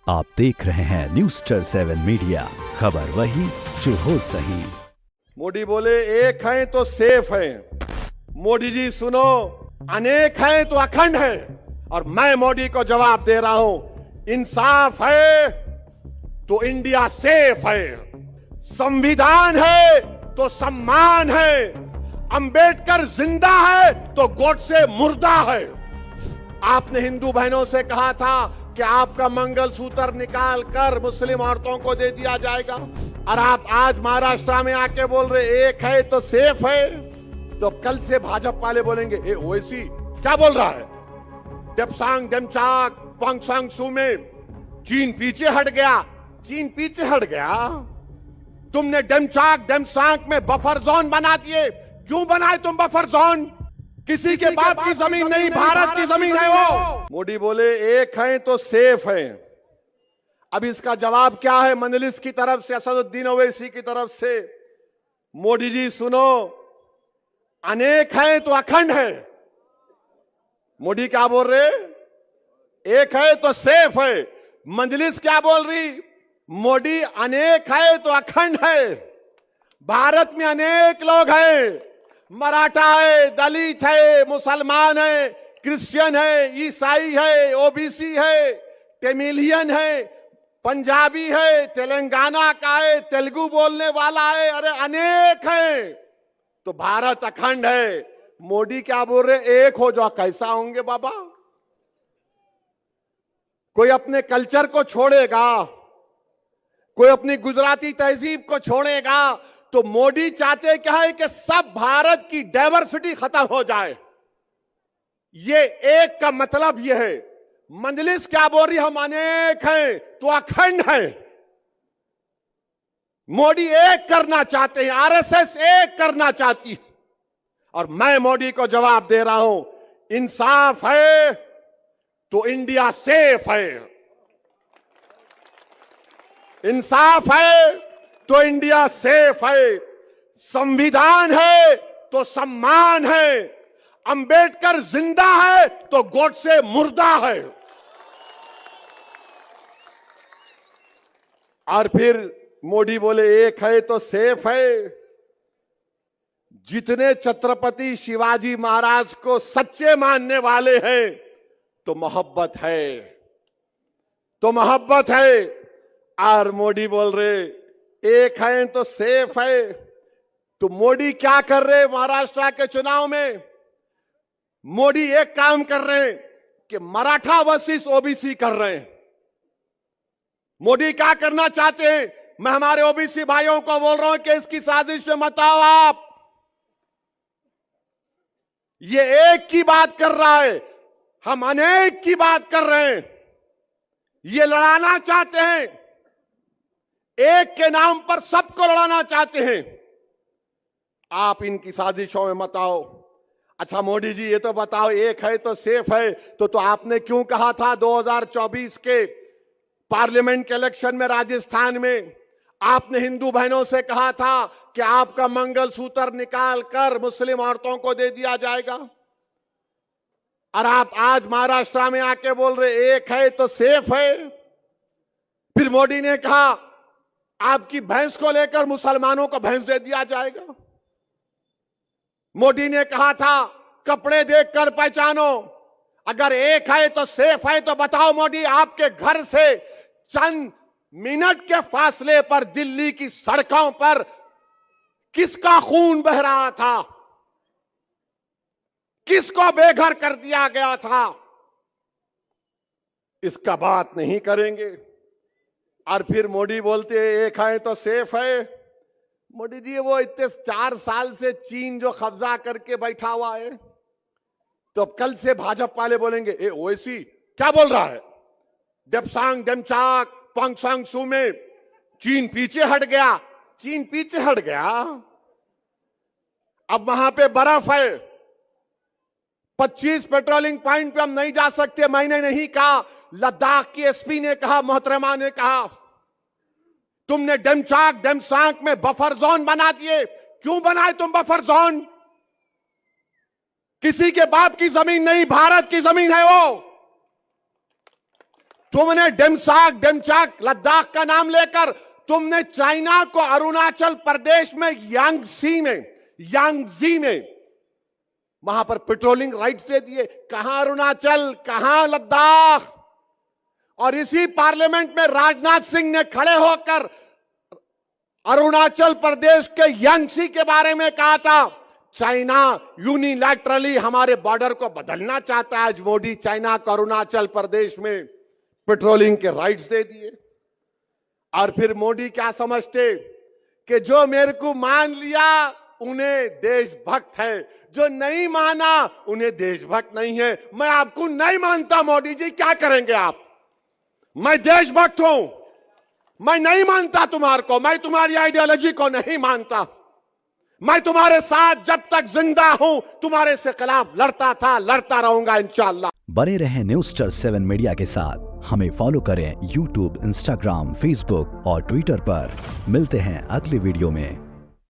आप देख रहे हैं News-7 मीडिया, खबर वही जो हो सही। मोदी बोले एक हैं तो सेफ हैं। मोदी जी सुनो, अनेक हैं तो अखंड है। और मैं मोदी को जवाब दे रहा हूं, इंसाफ है तो इंडिया सेफ है, संविधान है तो सम्मान है, अंबेडकर जिंदा है तो गोडसे मुर्दा है। आपने हिंदू बहनों से कहा था कि आपका मंगलसूत्र निकाल कर मुस्लिम औरतों को दे दिया जाएगा, और आप आज महाराष्ट्र में आके बोल रहे एक है तो सेफ है। तो कल से भाजपा वाले बोलेंगे ए ओवैसी क्या बोल रहा है? डेप्सांग डेमचाक पोंगसांग सू में चीन पीछे हट गया। चीन पीछे हट गया? तुमने डेमचाक डेमसांग में बफर जोन बना दिए। क्यों बनाए तुम बफर जोन? किसी के बाप की जमीन नहीं, भारत की जमीन है वो। मोदी बोले एक हैं तो सेफ हैं। अब इसका जवाब क्या है मंजलिस की तरफ से, असदुद्दीन ओवैसी की तरफ से? मोदी जी सुनो, अनेक हैं तो अखंड है। मोदी क्या बोल रहे? एक है तो सेफ है। मंजलिस क्या बोल रही? मोदी अनेक है तो अखंड है। भारत में अनेक लोग हैं, मराठा है, दलित है, मुसलमान है, क्रिश्चियन है, ईसाई है, ओबीसी है, तमिलियन है, पंजाबी है, तेलंगाना का है, तेलुगु बोलने वाला है, अरे अनेक है। तो भारत अखंड है। मोदी क्या बोल रहे? एक हो जाओ। कैसा होंगे बाबा? कोई अपने कल्चर को छोड़ेगा, कोई अपनी गुजराती तहजीब को छोड़ेगा, तो मोदी चाहते क्या है कि सब भारत की डाइवर्सिटी खत्म हो जाए। ये एक का मतलब ये है। मंजलिस क्या बोल रही? हम अनेक हैं तो अखंड हैं। मोदी एक करना चाहते हैं, आरएसएस एक करना चाहती है। और मैं मोदी को जवाब दे रहा हूं, इंसाफ है तो इंडिया सेफ है, इंसाफ है तो इंडिया सेफ है, संविधान है तो सम्मान है, अंबेडकर जिंदा है तो गोडसे मुर्दा है। और फिर मोदी बोले एक है तो सेफ है। जितने छत्रपति शिवाजी महाराज को सच्चे मानने वाले हैं तो मोहब्बत है, तो मोहब्बत है। और मोदी बोल रहे एक है तो सेफ है। तो मोदी क्या कर रहे महाराष्ट्र के चुनाव में? मोदी एक काम कर रहे हैं कि मराठा वर्सेस ओबीसी कर रहे हैं। मोदी क्या करना चाहते हैं? मैं हमारे ओबीसी भाइयों को बोल रहा हूं कि इसकी साजिश में मत आओ आप। ये एक की बात कर रहा है, हम अनेक की बात कर रहे हैं। ये लड़ाना चाहते हैं, एक के नाम पर सबको लड़ाना चाहते हैं। आप इनकी साजिशों में मत आओ। अच्छा मोदी जी ये तो बताओ, एक है तो सेफ है, तो आपने क्यों कहा था 2024 के पार्लियामेंट के इलेक्शन में राजस्थान में आपने हिंदू बहनों से कहा था कि आपका मंगलसूत्र निकाल कर मुस्लिम औरतों को दे दिया जाएगा, और आप आज महाराष्ट्र में आके बोल रहे एक है तो सेफ है। फिर मोदी ने कहा आपकी भैंस को लेकर मुसलमानों को भैंस दे दिया जाएगा। मोदी ने कहा था कपड़े देखकर पहचानो। अगर एक है तो सेफ है तो बताओ मोदी, आपके घर से चंद मिनट के फासले पर दिल्ली की सड़कों पर किसका खून बह रहा था? किसको बेघर कर दिया गया था? इसका बात नहीं करेंगे। और फिर मोदी बोलते एक है तो सेफ है। मोदी जी वो इतने 4 साल से चीन जो कब्जा करके बैठा हुआ है, तो अब कल से भाजपा वाले बोलेंगे ए ओवैसी क्या बोल रहा है? डेप्सांग डेमचाक पोंगसांग सू में चीन पीछे हट गया। चीन पीछे हट गया? अब वहां पे बर्फ है। 25 पेट्रोलिंग पॉइंट पे हम नहीं जा सकते। मैंने नहीं कहा, लद्दाख की एसपी ने कहा, मोहतरमा ने कहा। तुमने डेमचाक डेमसांग में बफर जोन बना दिए। क्यों बनाए तुम बफर जोन? किसी के बाप की जमीन नहीं, भारत की जमीन है वो। तुमने डेमचाक लद्दाख का नाम लेकर तुमने चाइना को अरुणाचल प्रदेश में यांगजी में वहां पर पेट्रोलिंग राइट्स दे दिए। कहां अरुणाचल, कहां लद्दाख। और इसी पार्लियामेंट में राजनाथ सिंह ने खड़े होकर अरुणाचल प्रदेश के यांगसी के बारे में कहा था चाइना यूनिलैटरली हमारे बॉर्डर को बदलना चाहता है। आज मोदी चाइना को अरुणाचल प्रदेश में पेट्रोलिंग के राइट्स दे दिए। और फिर मोदी क्या समझते कि जो मेरे को मान लिया उन्हें देशभक्त है, जो नहीं माना उन्हें देशभक्त नहीं है। मैं आपको नहीं मानता मोदी जी, क्या करेंगे आप? मैं देशभक्त हूं, मैं नहीं मानता तुम्हारे को, मैं तुम्हारी आइडियोलॉजी को नहीं मानता। मैं तुम्हारे साथ जब तक जिंदा हूं तुम्हारे से खिलाफ लड़ता था, लड़ता रहूंगा इंशाअल्लाह। बने रहें न्यूज़ 7 मीडिया के साथ। हमें फॉलो करें YouTube, Instagram, Facebook और Twitter पर। मिलते हैं अगली वीडियो में।